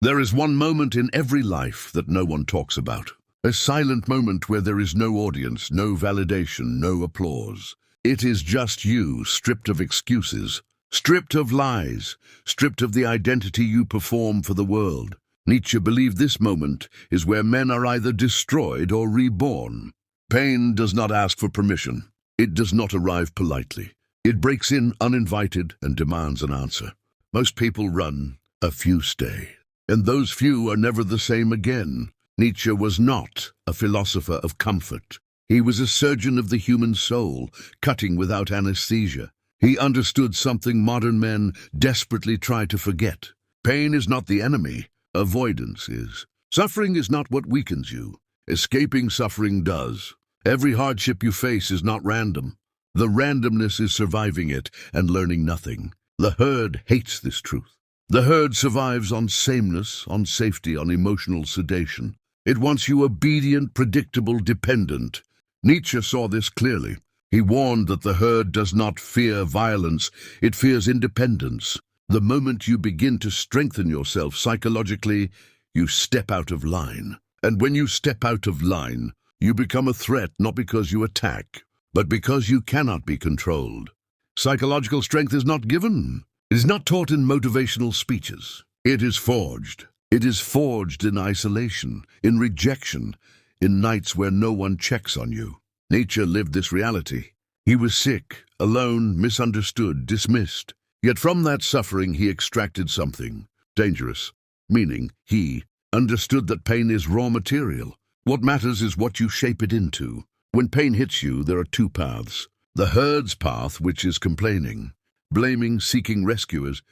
There is one moment in every life that no one talks about. A silent moment where there is no audience, no validation, no applause. It is just you, stripped of excuses, stripped of lies, stripped of the identity you perform for the world. Nietzsche believed this moment is where men are either destroyed or reborn. Pain does not ask for permission. It does not arrive politely. It breaks in uninvited and demands an answer. Most people run, a few stay. And those few are never the same again. Nietzsche was not a philosopher of comfort. He was a surgeon of the human soul, cutting without anesthesia. He understood something modern men desperately try to forget. Pain is not the enemy. Avoidance is. Suffering is not what weakens you. Escaping suffering does. Every hardship you face is not random. The randomness is surviving it and learning nothing. The herd hates this truth. The herd survives on sameness, on safety, on emotional sedation. It wants you obedient, predictable, dependent. Nietzsche saw this clearly. He warned that the herd does not fear violence, it fears independence. The moment you begin to strengthen yourself psychologically, you step out of line. And when you step out of line, you become a threat not because you attack, but because you cannot be controlled. Psychological strength is not given. It is not taught in motivational speeches. It is forged. It is forged in isolation, in rejection, in nights where no one checks on you. Nietzsche lived this reality. He was sick, alone, misunderstood, dismissed. Yet from that suffering he extracted something dangerous, meaning he understood that pain is raw material. What matters is what you shape it into. When pain hits you, there are two paths. The herd's path, which is complaining, blaming, seeking rescuers,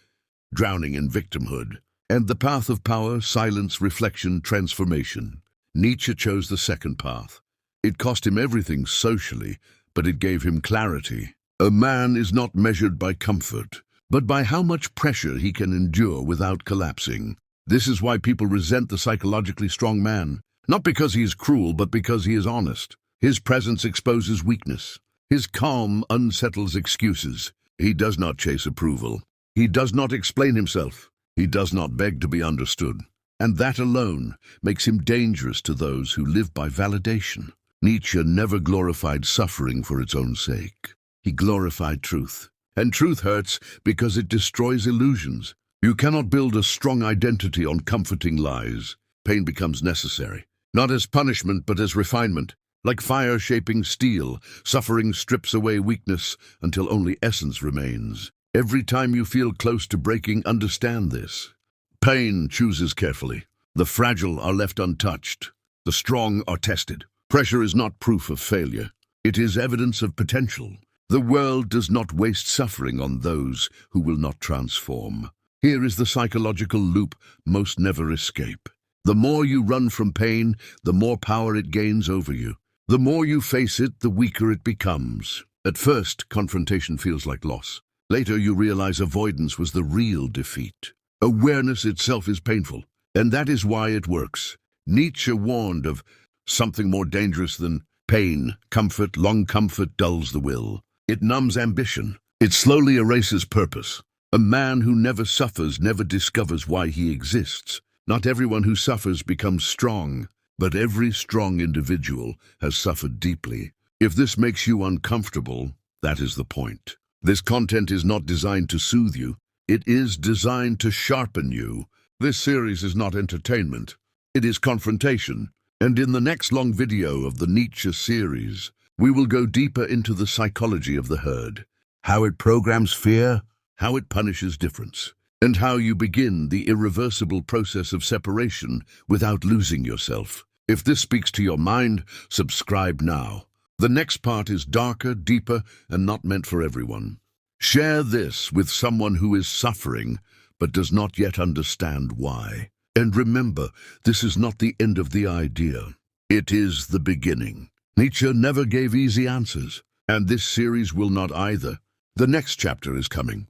drowning in victimhood. And the path of power, silence, reflection, transformation. Nietzsche chose the second path. It cost him everything socially, but it gave him clarity. A man is not measured by comfort, but by how much pressure he can endure without collapsing. This is why people resent the psychologically strong man. Not because he is cruel, but because he is honest. His presence exposes weakness. His calm unsettles excuses. He does not chase approval. He does not explain himself. He does not beg to be understood. And that alone makes him dangerous to those who live by validation. Nietzsche never glorified suffering for its own sake. He glorified truth. And truth hurts because it destroys illusions. You cannot build a strong identity on comforting lies. Pain becomes necessary, not as punishment but as refinement. Like fire shaping steel, suffering strips away weakness until only essence remains. Every time you feel close to breaking, understand this. Pain chooses carefully. The fragile are left untouched. The strong are tested. Pressure is not proof of failure. It is evidence of potential. The world does not waste suffering on those who will not transform. Here is the psychological loop most never escape. The more you run from pain, the more power it gains over you. The more you face it, the weaker it becomes. At first, confrontation feels like loss. Later, you realize avoidance was the real defeat. Awareness itself is painful, and that is why it works. Nietzsche warned of something more dangerous than pain. Comfort, long comfort, dulls the will. It numbs ambition. It slowly erases purpose. A man who never suffers never discovers why he exists. Not everyone who suffers becomes strong, but every strong individual has suffered deeply. If this makes you uncomfortable, that is the point. This content is not designed to soothe you. It is designed to sharpen you. This series is not entertainment. It is confrontation. And in the next long video of the Nietzsche series, we will go deeper into the psychology of the herd, how it programs fear, how it punishes difference, and how you begin the irreversible process of separation without losing yourself. If this speaks to your mind, subscribe now. The next part is darker, deeper, and not meant for everyone. Share this with someone who is suffering but does not yet understand why. And remember, this is not the end of the idea. It is the beginning. Nietzsche never gave easy answers, and this series will not either. The next chapter is coming.